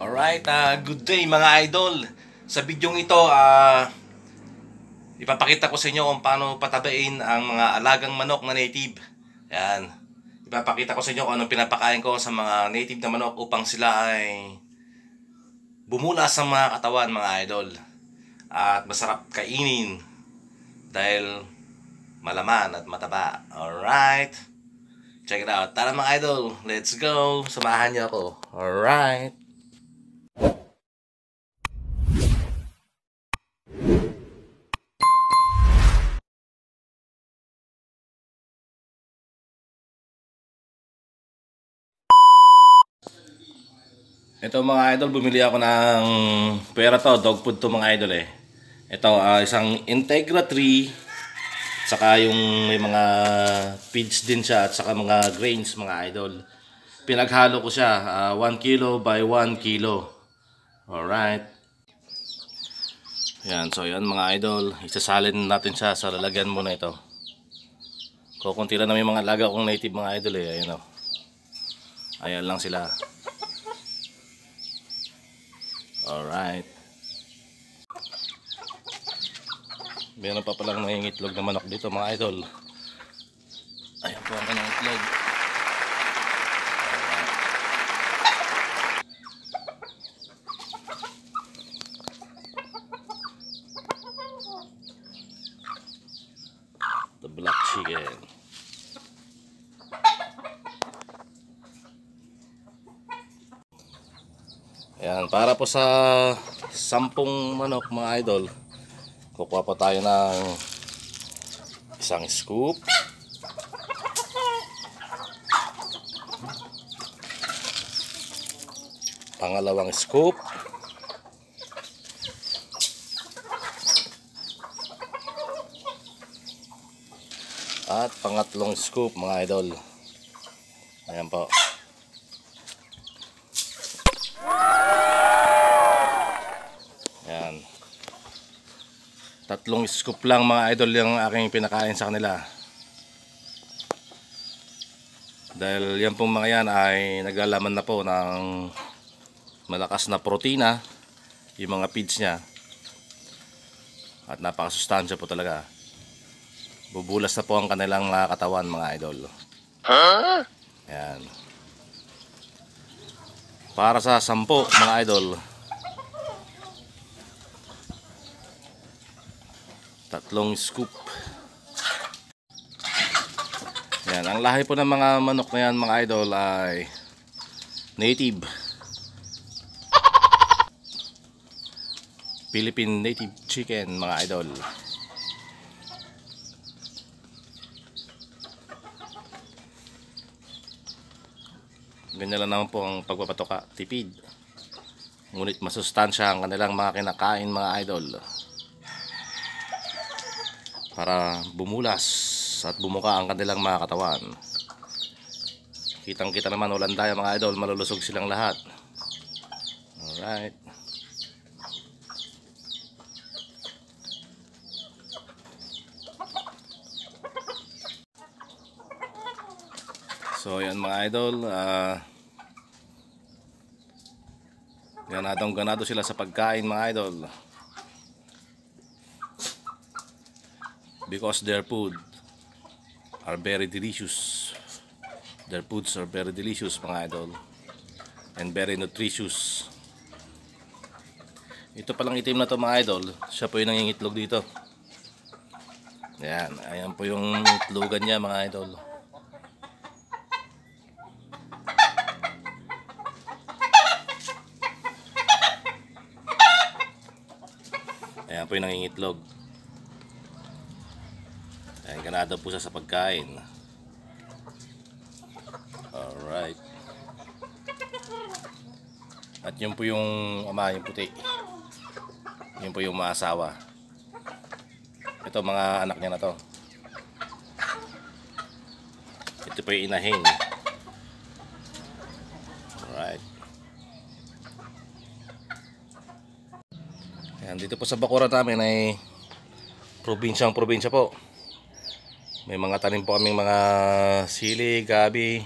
Alright, good day mga idol. Sa bidyong ito, ipapakita ko sa inyo kung paano patabain ang mga alagang manok na native. Yan. Ipapakita ko sa inyo kung anong pinapakain ko sa mga native na manok upang sila ay bumulas sa mga katawan mga idol. At masarap kainin dahil malaman at mataba. Alright. Check it out. Tara mga idol, let's go. Samahan niyo ako. Alright. Ito mga idol, bumili ako ng pera to, dog food to mga idol eh. Ito, isang Integra 3, saka yung may mga feeds din siya at saka mga grains mga idol. Pinaghalo ko siya, 1 kilo by 1 kilo. Alright. Yan, so yan mga idol, isasalin natin siya sa lalagyan muna ito. Kukunti lang na may mga alaga kong native mga idol eh, ayun o. Ayan lang sila. Alright. Meron pa palang nangingitlog na manok dito mga idol. Ayan po ang kanyang itlog. The black chicken. Ayan, para po sa 10 manok mga idol, kukuha po tayo ng isang scoop, pangalawang scoop, at pangatlong scoop mga idol. Ayan po. Ayan. 3 scoop lang mga idol yung aking pinakain sa kanila. Dahil yan pong mga yan ay naglalaman na po ng malakas na protina yung mga feeds niya. At napakasustansya po talaga. Bubulas na po ang kanilang mga katawan mga idol. Ayan. Para sa 10 mga idol, 3 scoop. Yan, ang lahi po ng mga manok na yan mga idol ay native. Philippine native chicken mga idol. Ganyan lang naman po ang pagpapatoka, tipid. Ngunit masustansya ang kanilang mga kinakain mga idol. Para bumulas at bumuka ang kanilang mga katawan. Kitang kita naman walang daya mga idol, malulusog silang lahat. Alright. So yan mga idol, ganadong-ganado sila sa pagkain mga idol. Because their food are very delicious. Their foods are very delicious mga idol. And very nutritious. Ito palang itim na to mga idol, siya po yung nangingitlog dito. Ayan, ayan po yung itlogan niya mga idol. Ayan po yung nangingitlog. Ayan, ganado po siya sa pagkain. Alright. At yun po yung ama, yung puti. Yun po yung maasawa. Ito mga anak niya na to. Ito po yung inahin. Alright. Ayan, dito po sa bakuran namin ay probinsyang probinsya po. May mga tanim po kaming mga sili, gabi,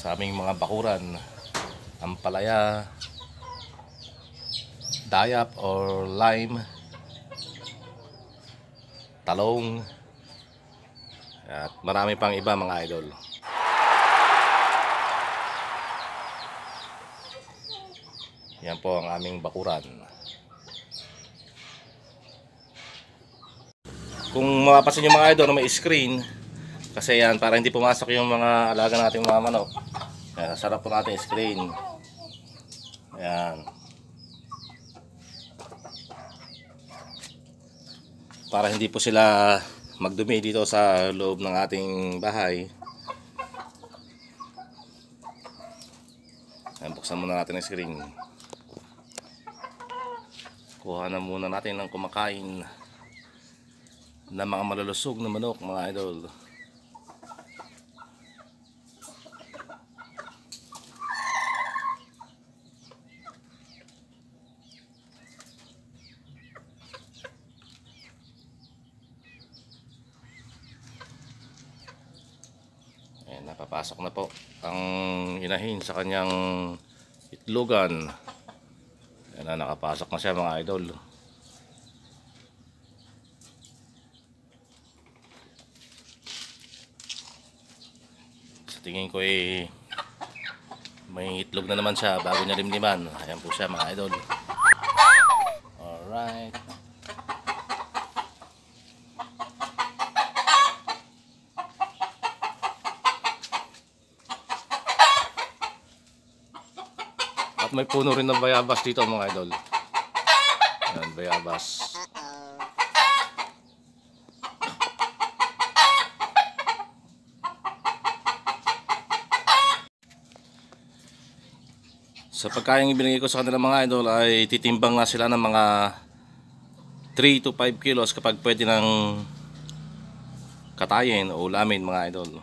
sa aming mga bakuran. Ampalaya, dayap or lime, talong, at marami pang iba mga idol. Yan po ang aming bakuran. Kung mapapansin nyo mga idol na may screen, kasi yan para hindi pumasok yung mga alaga nating mga manok. Yan, sarap po natin screen. Ayan. Para hindi po sila magdumi dito sa loob ng ating bahay. Ayan, buksan muna natin ang screen. Kuha na muna natin ng kumakain na mga malulusog na manok mga idol. Ayan, napapasok na po ang inahin sa kanyang itlogan. Ayan na, nakapasok na siya mga idol. Sa tingin ko may itlog na naman siya bago niya limliman. Ayan po siya mga idol. Alright. At may puno rin ng bayabas dito mga idol. Ayan, bayabas. Sa pagkain ibinigay ko sa kanila mga idol ay titimbang nga sila ng mga 3 to 5 kilos kapag pwede nang katayin o ulamin mga idol.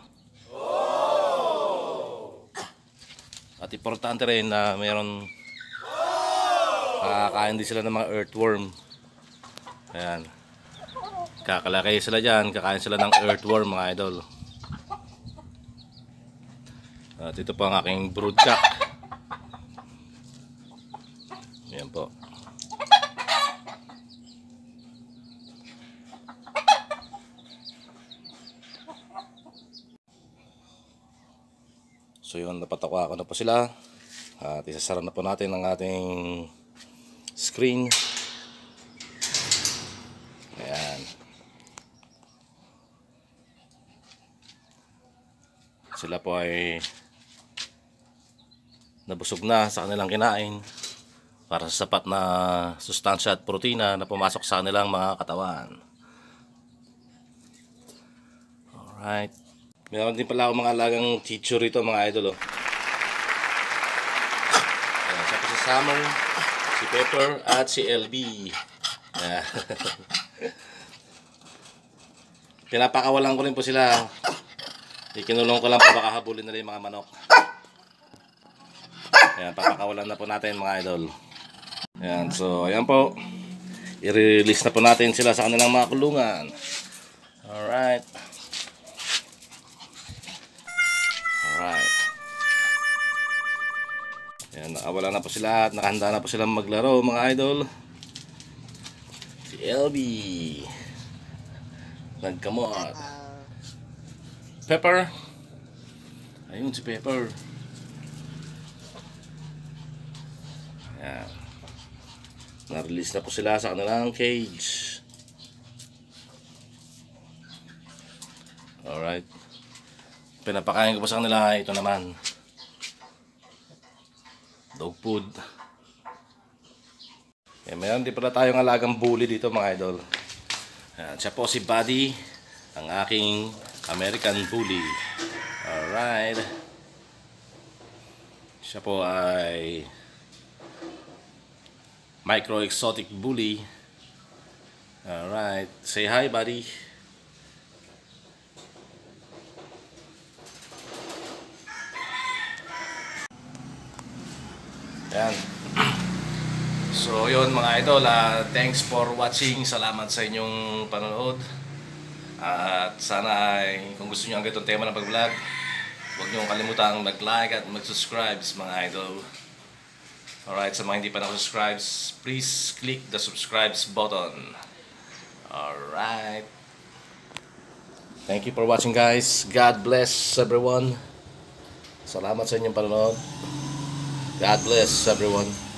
At importante rin na mayroon kakain din sila ng mga earthworm. Ayan. Kakalaki sila dyan, kakain sila ng earthworm mga idol. At ito po ang aking broodcock. Ayan po. So yun, napatakwa ko na po sila. At isasara na po natin ang ating screen. Ayan. Sila po ay nabusog na sa kanilang kinain para sa sapat na sustansya at protina na pumasok sa kanilang mga katawan. Alright. Meron din pala akong mga alagang chicho rito mga idol. Ayan, siya po si Summer, si Pepper at si LB. Pinapakawalan ko rin po sila. Ikinulong ko lang po, baka habulin nila yung mga manok. Ayan, papakawalan na po natin mga idol. Ayan, so ayan po. I-release na po natin sila sa kanilang mga kulungan. Alright. Alright. Ayan, nakawala na po sila at nakahanda na po silang maglaro mga idol. Si LB nagkamot. Pepper. Ayun si Pepper. Ayan. Na-release na po sila sa kanilang cage. Alright. Pinapakain ko po sa kanila. Ito naman, dog food. Meron din pala tayong alagang bully dito mga idol. Ayan, siya po si Buddy, ang aking American bully. Alright. Siya po ay micro exotic bully. Alright. Say hi buddy. Ayan. So yun mga idol, thanks for watching. Salamat sa inyong panonood. At sana ay kung gusto niyo ang ganitong tema ng pag-vlog, Huwag niyong kalimutang mag-like at mag-subscribe mga idol. Alright, sa mga hindi pa na-subscribe, please click the subscribe button. Alright. Thank you for watching guys. God bless everyone. Salamat sa inyong panonood. God bless everyone.